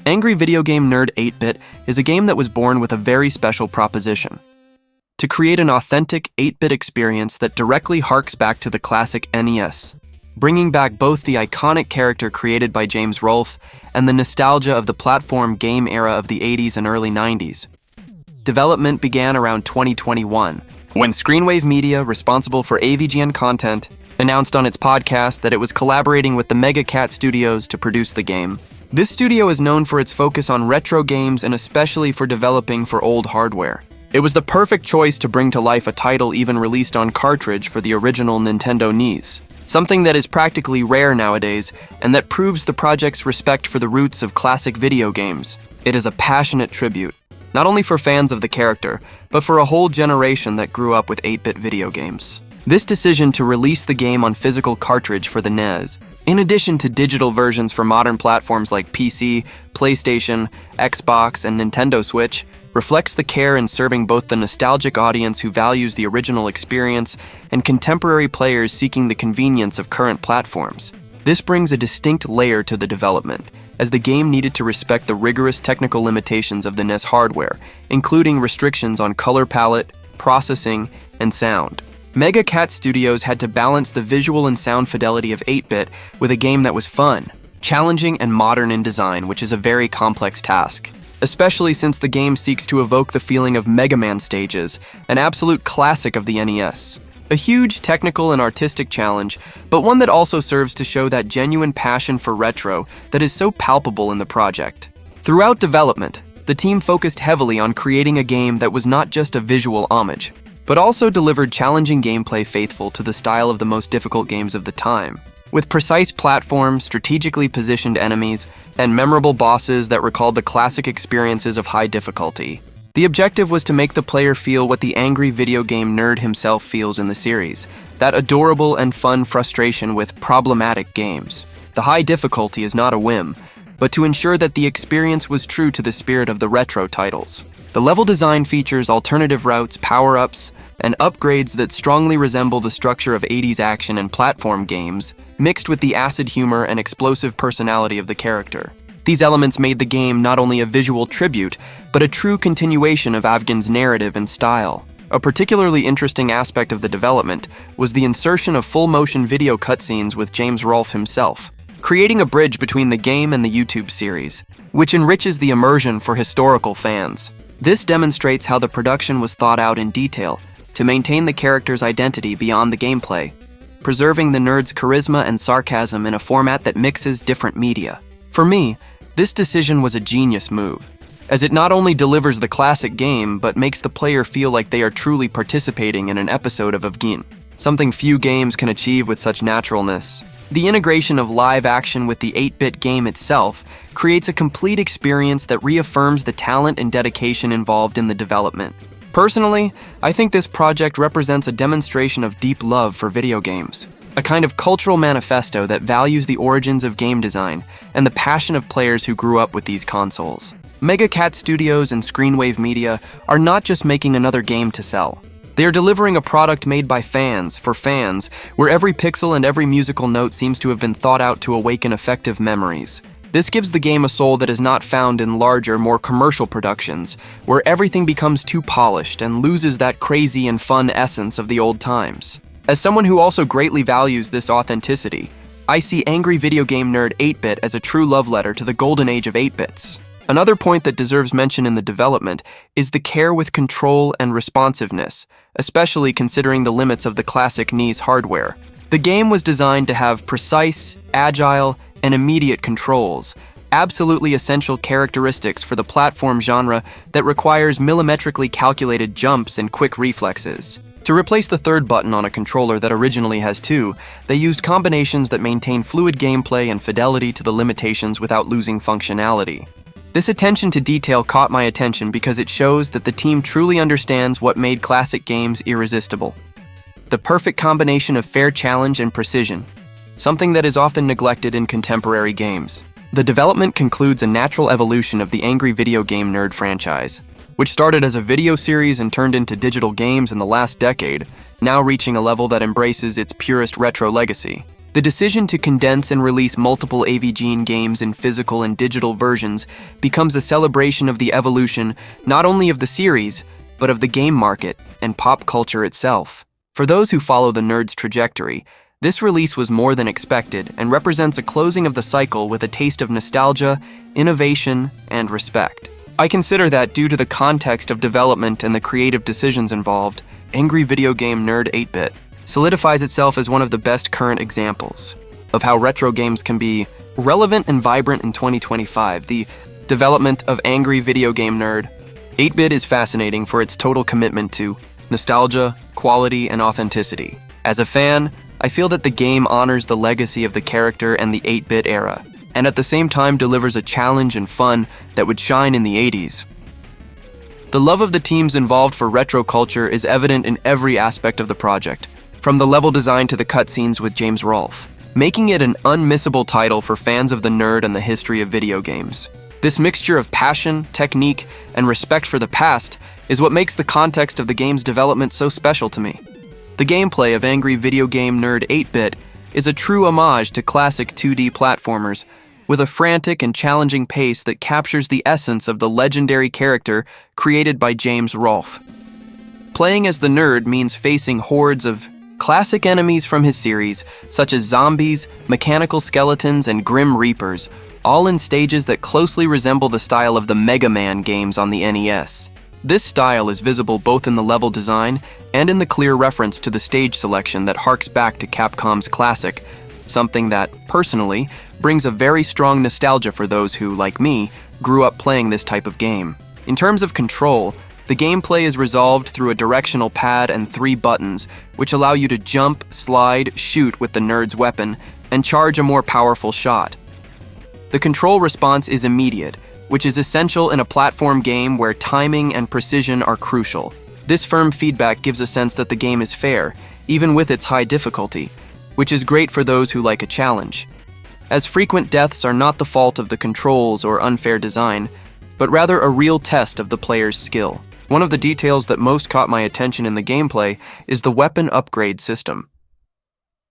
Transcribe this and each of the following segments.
Angry Video Game Nerd 8-Bit is a game that was born with a very special proposition: to create an authentic 8-bit experience that directly harks back to the classic NES, bringing back both the iconic character created by James Rolfe and the nostalgia of the platform game era of the 80s and early 90s. Development began around 2021, when Screenwave Media, responsible for AVGN content, announced on its podcast that it was collaborating with the Mega Cat Studios to produce the game. This studio is known for its focus on retro games and especially for developing for old hardware. It was the perfect choice to bring to life a title even released on cartridge for the original Nintendo NES, something that is practically rare nowadays and that proves the project's respect for the roots of classic video games. It is a passionate tribute, not only for fans of the character, but for a whole generation that grew up with 8-bit video games. This decision to release the game on physical cartridge for the NES, in addition to digital versions for modern platforms like PC, PlayStation, Xbox, and Nintendo Switch, reflects the care in serving both the nostalgic audience who values the original experience and contemporary players seeking the convenience of current platforms. This brings a distinct layer to the development, as the game needed to respect the rigorous technical limitations of the NES hardware, including restrictions on color palette, processing, and sound. Mega Cat Studios had to balance the visual and sound fidelity of 8-bit with a game that was fun, challenging, and modern in design, which is a very complex task, especially since the game seeks to evoke the feeling of Mega Man stages, an absolute classic of the NES. A huge technical and artistic challenge, but one that also serves to show that genuine passion for retro that is so palpable in the project. Throughout development, the team focused heavily on creating a game that was not just a visual homage, but also delivered challenging gameplay faithful to the style of the most difficult games of the time. With precise platforms, strategically positioned enemies, and memorable bosses that recalled the classic experiences of high difficulty. The objective was to make the player feel what the angry video game nerd himself feels in the series, that adorable and fun frustration with problematic games. The high difficulty is not a whim, but to ensure that the experience was true to the spirit of the retro titles. The level design features alternative routes, power-ups, and upgrades that strongly resemble the structure of 80s action and platform games, mixed with the acid humor and explosive personality of the character. These elements made the game not only a visual tribute, but a true continuation of Avgin's narrative and style. A particularly interesting aspect of the development was the insertion of full-motion video cutscenes with James Rolfe himself, creating a bridge between the game and the YouTube series, which enriches the immersion for historical fans. This demonstrates how the production was thought out in detail to maintain the character's identity beyond the gameplay, preserving the nerd's charisma and sarcasm in a format that mixes different media. For me, this decision was a genius move, as it not only delivers the classic game, but makes the player feel like they are truly participating in an episode of Avgin, something few games can achieve with such naturalness. The integration of live action with the 8-bit game itself creates a complete experience that reaffirms the talent and dedication involved in the development. Personally, I think this project represents a demonstration of deep love for video games, a kind of cultural manifesto that values the origins of game design and the passion of players who grew up with these consoles. Mega Cat Studios and Screenwave Media are not just making another game to sell. They are delivering a product made by fans, for fans, where every pixel and every musical note seems to have been thought out to awaken effective memories. This gives the game a soul that is not found in larger, more commercial productions, where everything becomes too polished and loses that crazy and fun essence of the old times. As someone who also greatly values this authenticity, I see Angry Video Game Nerd 8-bit as a true love letter to the golden age of 8-bits. Another point that deserves mention in the development is the care with control and responsiveness, especially considering the limits of the classic NES hardware. The game was designed to have precise, agile, and immediate controls, absolutely essential characteristics for the platform genre that requires millimetrically calculated jumps and quick reflexes. To replace the third button on a controller that originally has two, they used combinations that maintain fluid gameplay and fidelity to the limitations without losing functionality. This attention to detail caught my attention because it shows that the team truly understands what made classic games irresistible. The perfect combination of fair challenge and precision, something that is often neglected in contemporary games. The development concludes a natural evolution of the Angry Video Game Nerd franchise, which started as a video series and turned into digital games in the last decade, now reaching a level that embraces its purest retro legacy. The decision to condense and release multiple AVGene games in physical and digital versions becomes a celebration of the evolution not only of the series, but of the game market and pop culture itself. For those who follow the nerd's trajectory, this release was more than expected and represents a closing of the cycle with a taste of nostalgia, innovation, and respect. I consider that due to the context of development and the creative decisions involved, Angry Video Game Nerd 8-Bit solidifies itself as one of the best current examples of how retro games can be relevant and vibrant in 2025. The development of Angry Video Game Nerd 8-Bit is fascinating for its total commitment to nostalgia, quality, and authenticity. As a fan, I feel that the game honors the legacy of the character and the 8-bit era, and at the same time delivers a challenge and fun that would shine in the 80s. The love of the teams involved for retro culture is evident in every aspect of the project, from the level design to the cutscenes with James Rolfe, making it an unmissable title for fans of the nerd and the history of video games. This mixture of passion, technique, and respect for the past is what makes the context of the game's development so special to me. The gameplay of Angry Video Game Nerd 8-Bit is a true homage to classic 2D platformers, with a frantic and challenging pace that captures the essence of the legendary character created by James Rolfe. Playing as the nerd means facing hordes of classic enemies from his series, such as zombies, mechanical skeletons, and grim reapers, all in stages that closely resemble the style of the Mega Man games on the NES. This style is visible both in the level design and in the clear reference to the stage selection that harks back to Capcom's classic, something that, personally, brings a very strong nostalgia for those who, like me, grew up playing this type of game. In terms of control, the gameplay is resolved through a directional pad and 3 buttons, which allow you to jump, slide, shoot with the nerd's weapon, and charge a more powerful shot. The control response is immediate, which is essential in a platform game where timing and precision are crucial. This firm feedback gives a sense that the game is fair, even with its high difficulty, which is great for those who like a challenge. As frequent deaths are not the fault of the controls or unfair design, but rather a real test of the player's skill. One of the details that most caught my attention in the gameplay is the weapon upgrade system.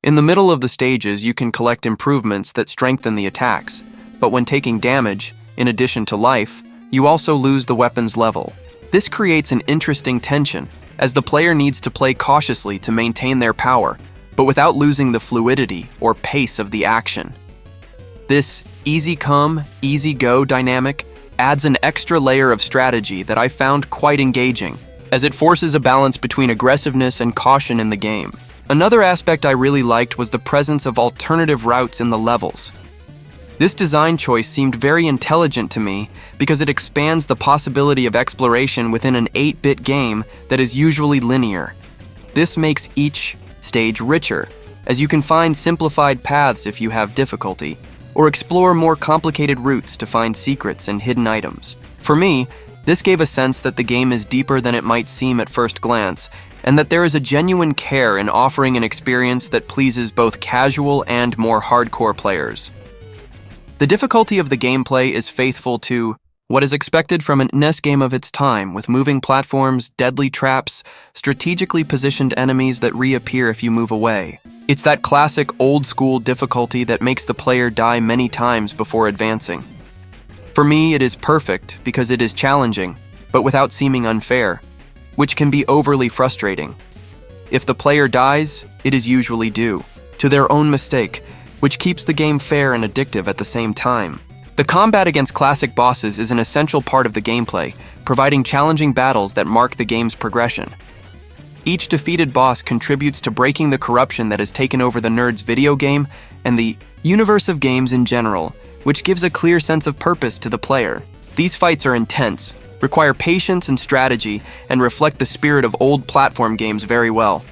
In the middle of the stages, you can collect improvements that strengthen the attacks, but when taking damage, in addition to life, you also lose the weapon's level. This creates an interesting tension, as the player needs to play cautiously to maintain their power, but without losing the fluidity or pace of the action. This easy come, easy go dynamic adds an extra layer of strategy that I found quite engaging, as it forces a balance between aggressiveness and caution in the game. Another aspect I really liked was the presence of alternative routes in the levels. This design choice seemed very intelligent to me because it expands the possibility of exploration within an 8-bit game that is usually linear. This makes each stage richer, as you can find simplified paths if you have difficulty, or explore more complicated routes to find secrets and hidden items. For me, this gave a sense that the game is deeper than it might seem at first glance, and that there is a genuine care in offering an experience that pleases both casual and more hardcore players. The difficulty of the gameplay is faithful to what is expected from an NES game of its time, with moving platforms, deadly traps, strategically positioned enemies that reappear if you move away. It's that classic old-school difficulty that makes the player die many times before advancing. For me, it is perfect because it is challenging, but without seeming unfair, which can be overly frustrating. If the player dies, it is usually due to their own mistake, which keeps the game fair and addictive at the same time. The combat against classic bosses is an essential part of the gameplay, providing challenging battles that mark the game's progression. Each defeated boss contributes to breaking the corruption that has taken over the nerd's video game and the universe of games in general, which gives a clear sense of purpose to the player. These fights are intense, require patience and strategy, and reflect the spirit of old platform games very well.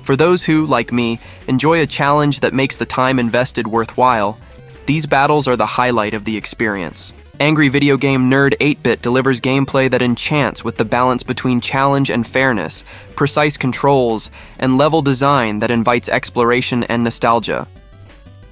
For those who, like me, enjoy a challenge that makes the time invested worthwhile, these battles are the highlight of the experience. Angry Video Game Nerd 8-Bit delivers gameplay that enchants with the balance between challenge and fairness, precise controls, and level design that invites exploration and nostalgia.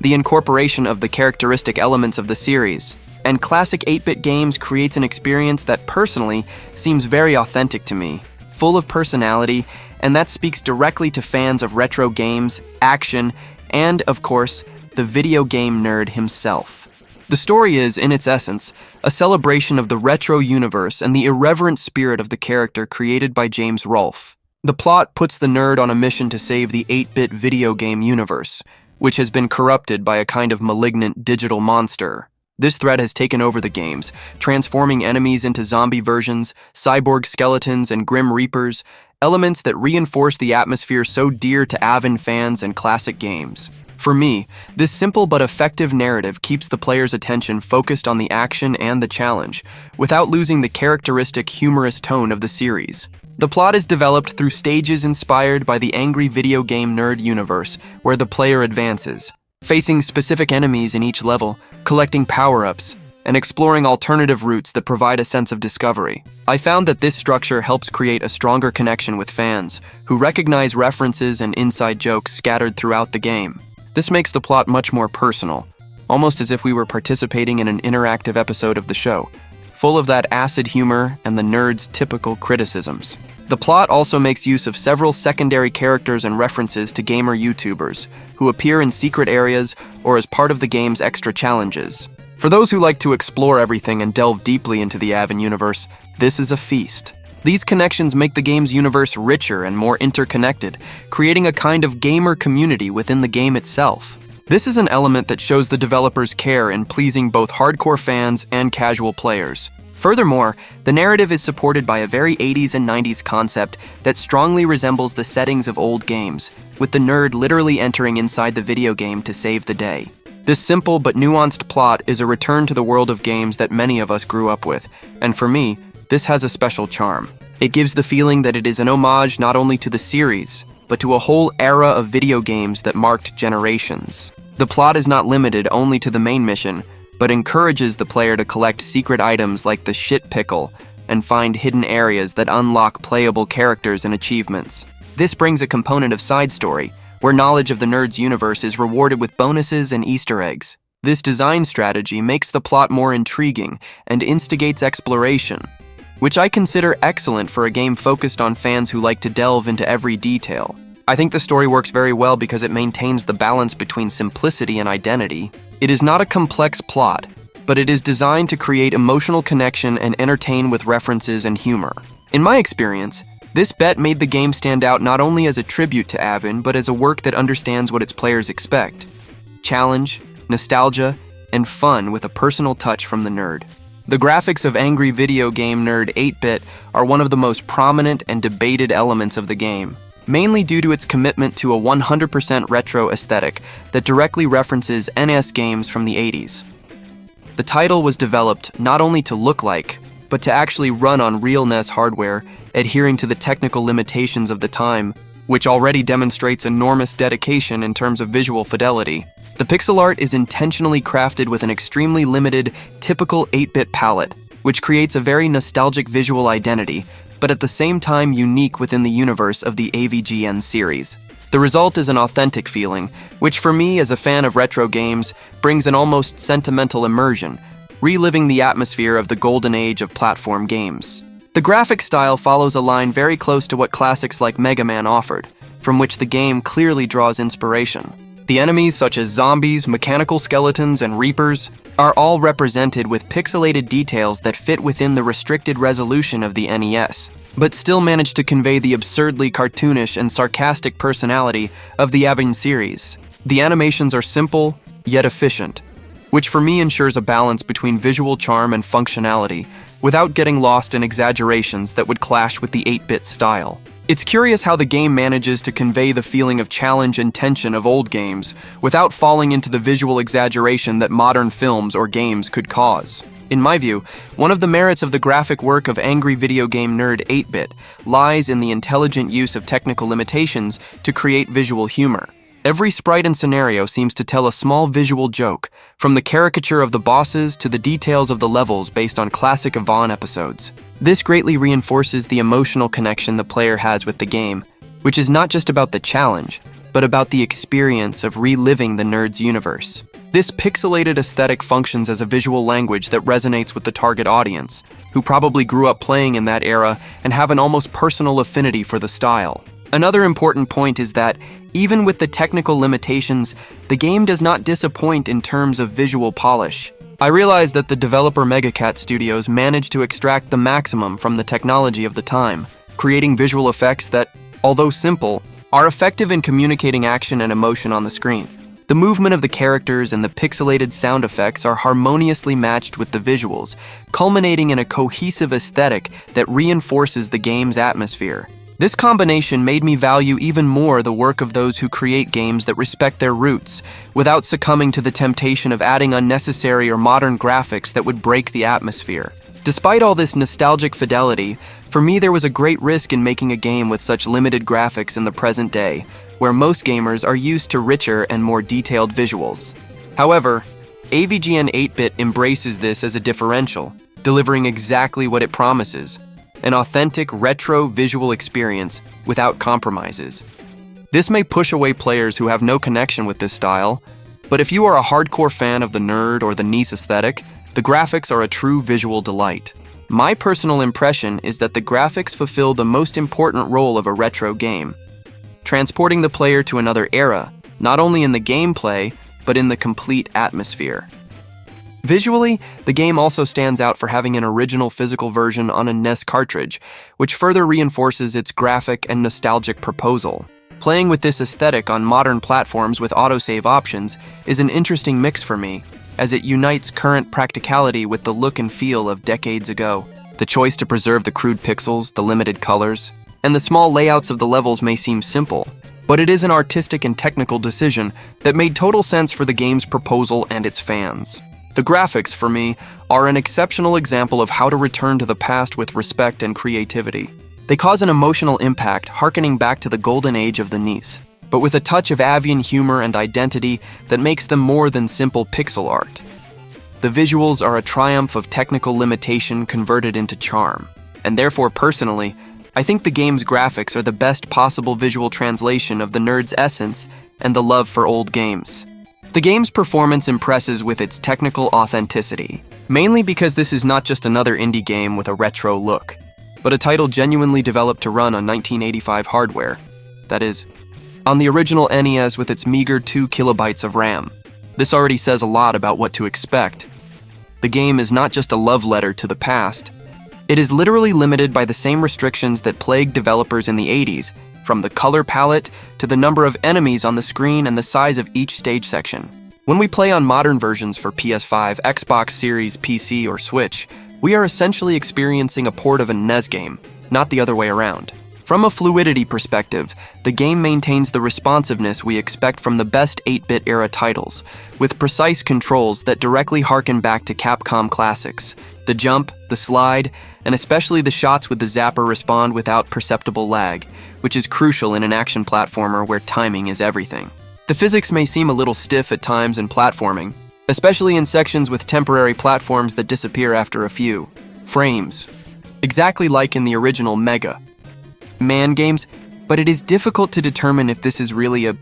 The incorporation of the characteristic elements of the series and classic 8-bit games creates an experience that personally seems very authentic to me, full of personality, and that speaks directly to fans of retro games, action, and, of course, the video game nerd himself. The story is, in its essence, a celebration of the retro universe and the irreverent spirit of the character created by James Rolfe. The plot puts the nerd on a mission to save the 8-bit video game universe, which has been corrupted by a kind of malignant digital monster. This threat has taken over the games, transforming enemies into zombie versions, cyborg skeletons, and grim reapers, elements that reinforce the atmosphere so dear to avid fans and classic games. For me, this simple but effective narrative keeps the player's attention focused on the action and the challenge, without losing the characteristic humorous tone of the series. The plot is developed through stages inspired by the angry video game nerd universe, where the player advances, facing specific enemies in each level, collecting power-ups, and exploring alternative routes that provide a sense of discovery. I found that this structure helps create a stronger connection with fans, who recognize references and inside jokes scattered throughout the game. This makes the plot much more personal, almost as if we were participating in an interactive episode of the show, full of that acid humor and the nerd's typical criticisms. The plot also makes use of several secondary characters and references to gamer YouTubers, who appear in secret areas or as part of the game's extra challenges. For those who like to explore everything and delve deeply into the Avon universe, this is a feast. These connections make the game's universe richer and more interconnected, creating a kind of gamer community within the game itself. This is an element that shows the developers' care in pleasing both hardcore fans and casual players. Furthermore, the narrative is supported by a very 80s and 90s concept that strongly resembles the settings of old games, with the nerd literally entering inside the video game to save the day. This simple but nuanced plot is a return to the world of games that many of us grew up with, and for me, this has a special charm. It gives the feeling that it is an homage not only to the series, but to a whole era of video games that marked generations. The plot is not limited only to the main mission, but encourages the player to collect secret items like the shit pickle and find hidden areas that unlock playable characters and achievements. This brings a component of side story, where knowledge of the nerd's universe is rewarded with bonuses and Easter eggs. This design strategy makes the plot more intriguing and instigates exploration, which I consider excellent for a game focused on fans who like to delve into every detail. I think the story works very well because it maintains the balance between simplicity and identity. It is not a complex plot, but it is designed to create emotional connection and entertain with references and humor. In my experience, this bet made the game stand out not only as a tribute to Avon, but as a work that understands what its players expect: challenge, nostalgia, and fun with a personal touch from the nerd. The graphics of angry video game nerd 8-bit are one of the most prominent and debated elements of the game, mainly due to its commitment to a 100% retro aesthetic that directly references NES games from the 80s. The title was developed not only to look like, but to actually run on real NES hardware, adhering to the technical limitations of the time, which already demonstrates enormous dedication in terms of visual fidelity. The pixel art is intentionally crafted with an extremely limited, typical 8-bit palette, which creates a very nostalgic visual identity, but at the same time unique within the universe of the AVGN series. The result is an authentic feeling, which for me as a fan of retro games brings an almost sentimental immersion, reliving the atmosphere of the golden age of platform games. The graphic style follows a line very close to what classics like Mega Man offered, from which the game clearly draws inspiration. The enemies such as zombies, mechanical skeletons, and reapers are all represented with pixelated details that fit within the restricted resolution of the NES, but still manage to convey the absurdly cartoonish and sarcastic personality of the Avon series. The animations are simple, yet efficient, which for me ensures a balance between visual charm and functionality, without getting lost in exaggerations that would clash with the 8-bit style. It's curious how the game manages to convey the feeling of challenge and tension of old games, without falling into the visual exaggeration that modern films or games could cause. In my view, one of the merits of the graphic work of angry video game nerd 8-bit lies in the intelligent use of technical limitations to create visual humor. Every sprite and scenario seems to tell a small visual joke, from the caricature of the bosses to the details of the levels based on classic Avon episodes. This greatly reinforces the emotional connection the player has with the game, which is not just about the challenge, but about the experience of reliving the nerd's universe. This pixelated aesthetic functions as a visual language that resonates with the target audience, who probably grew up playing in that era and have an almost personal affinity for the style. Another important point is that Even with the technical limitations, the game does not disappoint in terms of visual polish. I realized that the developer Megacat Studios managed to extract the maximum from the technology of the time, creating visual effects that, although simple, are effective in communicating action and emotion on the screen. The movement of the characters and the pixelated sound effects are harmoniously matched with the visuals, culminating in a cohesive aesthetic that reinforces the game's atmosphere. This combination made me value even more the work of those who create games that respect their roots, without succumbing to the temptation of adding unnecessary or modern graphics that would break the atmosphere. Despite all this nostalgic fidelity, for me there was a great risk in making a game with such limited graphics in the present day, where most gamers are used to richer and more detailed visuals. However, AVGN 8-bit embraces this as a differential, delivering exactly what it promises: an authentic retro visual experience without compromises. This may push away players who have no connection with this style, but if you are a hardcore fan of the nerd or the niche aesthetic, the graphics are a true visual delight. My personal impression is that the graphics fulfill the most important role of a retro game, transporting the player to another era, not only in the gameplay, but in the complete atmosphere. Visually, the game also stands out for having an original physical version on a NES cartridge, which further reinforces its graphic and nostalgic proposal. Playing with this aesthetic on modern platforms with autosave options is an interesting mix for me, as it unites current practicality with the look and feel of decades ago. The choice to preserve the crude pixels, the limited colors, and the small layouts of the levels may seem simple, but it is an artistic and technical decision that made total sense for the game's proposal and its fans. The graphics, for me, are an exceptional example of how to return to the past with respect and creativity. They cause an emotional impact, harkening back to the golden age of the NES, but with a touch of avian humor and identity that makes them more than simple pixel art. The visuals are a triumph of technical limitation converted into charm, and therefore, personally, I think the game's graphics are the best possible visual translation of the nerd's essence and the love for old games. The game's performance impresses with its technical authenticity, mainly because this is not just another indie game with a retro look, but a title genuinely developed to run on 1985 hardware. That is, on the original NES with its meager 2 kilobytes of RAM. This already says a lot about what to expect. The game is not just a love letter to the past. It is literally limited by the same restrictions that plagued developers in the 80s, from the color palette to the number of enemies on the screen and the size of each stage section. When we play on modern versions for PS5, Xbox Series, PC, or Switch, we are essentially experiencing a port of a NES game, not the other way around. From a fluidity perspective, the game maintains the responsiveness we expect from the best 8-bit era titles, with precise controls that directly harken back to Capcom classics. The jump, the slide, and especially the shots with the zapper respond without perceptible lag, which is crucial in an action platformer where timing is everything. The physics may seem a little stiff at times in platforming, especially in sections with temporary platforms that disappear after a few frames, exactly like in the original Mega Man games, but it is difficult to determine if this is really a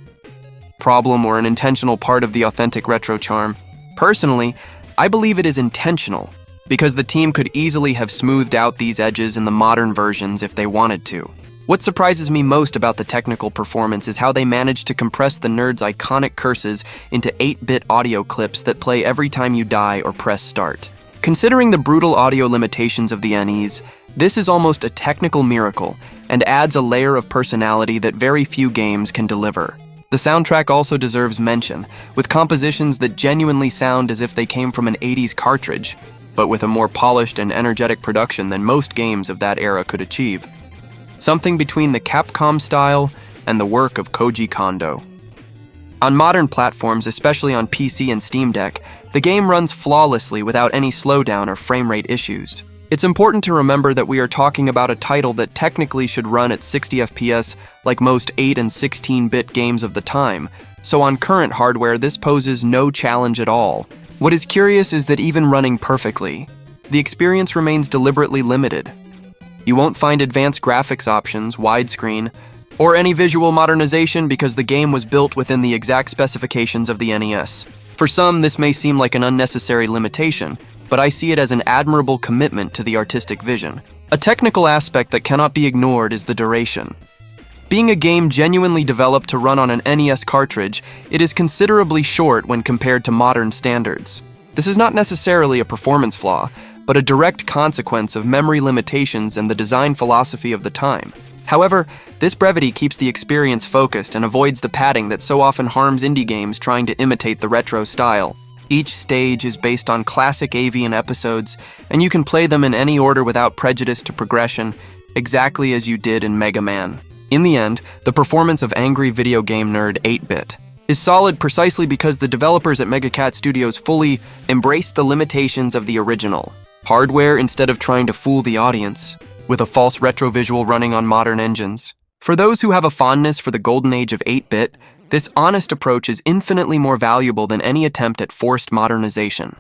problem or an intentional part of the authentic retro charm. Personally, I believe it is intentional, because the team could easily have smoothed out these edges in the modern versions if they wanted to. What surprises me most about the technical performance is how they managed to compress the nerd's iconic curses into 8-bit audio clips that play every time you die or press start. Considering the brutal audio limitations of the NES, this is almost a technical miracle and adds a layer of personality that very few games can deliver. The soundtrack also deserves mention, with compositions that genuinely sound as if they came from an 80s cartridge, but with a more polished and energetic production than most games of that era could achieve. Something between the Capcom style and the work of Koji Kondo. On modern platforms, especially on PC and Steam Deck, the game runs flawlessly without any slowdown or frame rate issues. It's important to remember that we are talking about a title that technically should run at 60 FPS like most 8 and 16-bit games of the time, so on current hardware this poses no challenge at all. What is curious is that even running perfectly, the experience remains deliberately limited. You won't find advanced graphics options, widescreen, or any visual modernization because the game was built within the exact specifications of the NES. For some, this may seem like an unnecessary limitation, but I see it as an admirable commitment to the artistic vision. A technical aspect that cannot be ignored is the duration. Being a game genuinely developed to run on an NES cartridge, it is considerably short when compared to modern standards. This is not necessarily a performance flaw, but a direct consequence of memory limitations and the design philosophy of the time. However, this brevity keeps the experience focused and avoids the padding that so often harms indie games trying to imitate the retro style. Each stage is based on classic avian episodes, and you can play them in any order without prejudice to progression, exactly as you did in Mega Man. In the end, the performance of Angry Video Game Nerd 8-Bit is solid precisely because the developers at Mega Cat Studios fully embraced the limitations of the original hardware instead of trying to fool the audience with a false retro visual running on modern engines. For those who have a fondness for the golden age of 8-bit, this honest approach is infinitely more valuable than any attempt at forced modernization.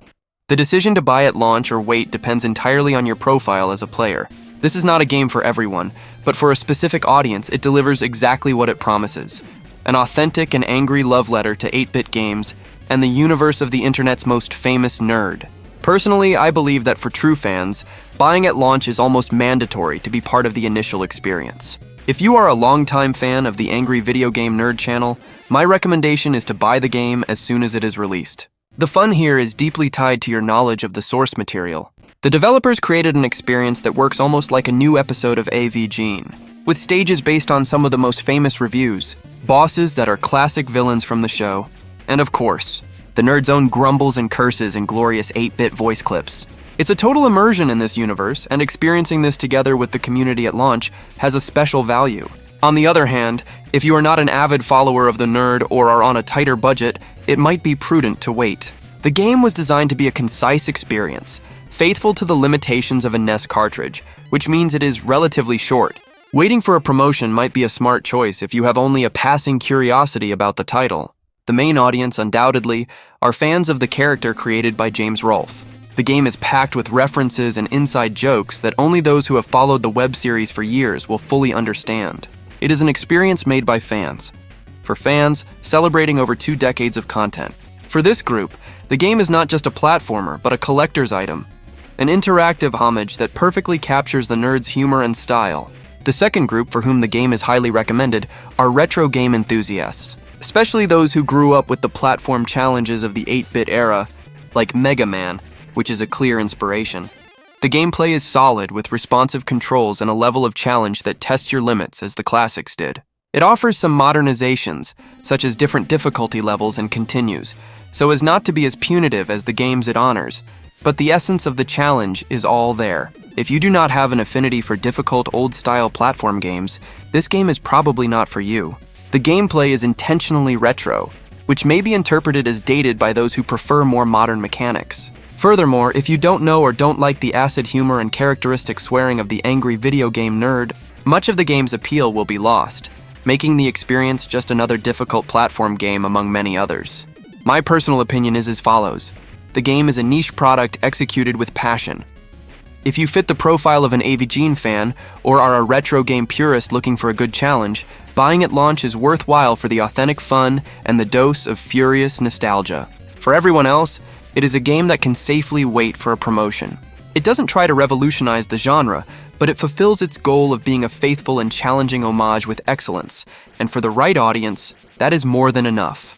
The decision to buy at launch or wait depends entirely on your profile as a player. This is not a game for everyone, but for a specific audience, it delivers exactly what it promises: an authentic and angry love letter to 8-bit games and the universe of the internet's most famous nerd. Personally, I believe that for true fans, buying at launch is almost mandatory to be part of the initial experience. If you are a longtime fan of the Angry Video Game Nerd channel, my recommendation is to buy the game as soon as it is released. The fun here is deeply tied to your knowledge of the source material. The developers created an experience that works almost like a new episode of AV Gene, with stages based on some of the most famous reviews, bosses that are classic villains from the show, and of course, the nerd's own grumbles and curses in glorious 8-bit voice clips. It's a total immersion in this universe, and experiencing this together with the community at launch has a special value. On the other hand, if you are not an avid follower of the nerd or are on a tighter budget, it might be prudent to wait. The game was designed to be a concise experience, faithful to the limitations of a NES cartridge, which means it is relatively short. Waiting for a promotion might be a smart choice if you have only a passing curiosity about the title. The main audience, undoubtedly, are fans of the character created by James Rolfe. The game is packed with references and inside jokes that only those who have followed the web series for years will fully understand. It is an experience made by fans, for fans celebrating over 2 decades of content. For this group, the game is not just a platformer, but a collector's item, an interactive homage that perfectly captures the nerd's humor and style. The second group for whom the game is highly recommended are retro game enthusiasts, especially those who grew up with the platform challenges of the 8-bit era, like Mega Man, which is a clear inspiration. The gameplay is solid with responsive controls and a level of challenge that tests your limits as the classics did. It offers some modernizations, such as different difficulty levels and continues, so as not to be as punitive as the games it honors, but the essence of the challenge is all there. If you do not have an affinity for difficult old-style platform games, this game is probably not for you. The gameplay is intentionally retro, which may be interpreted as dated by those who prefer more modern mechanics. Furthermore, if you don't know or don't like the acid humor and characteristic swearing of the Angry Video Game Nerd, much of the game's appeal will be lost, making the experience just another difficult platform game among many others. My personal opinion is as follows. The game is a niche product executed with passion. If you fit the profile of an AV Gene fan or are a retro game purist looking for a good challenge, buying at launch is worthwhile for the authentic fun and the dose of furious nostalgia. For everyone else, it is a game that can safely wait for a promotion. It doesn't try to revolutionize the genre, but it fulfills its goal of being a faithful and challenging homage with excellence, and for the right audience, that is more than enough.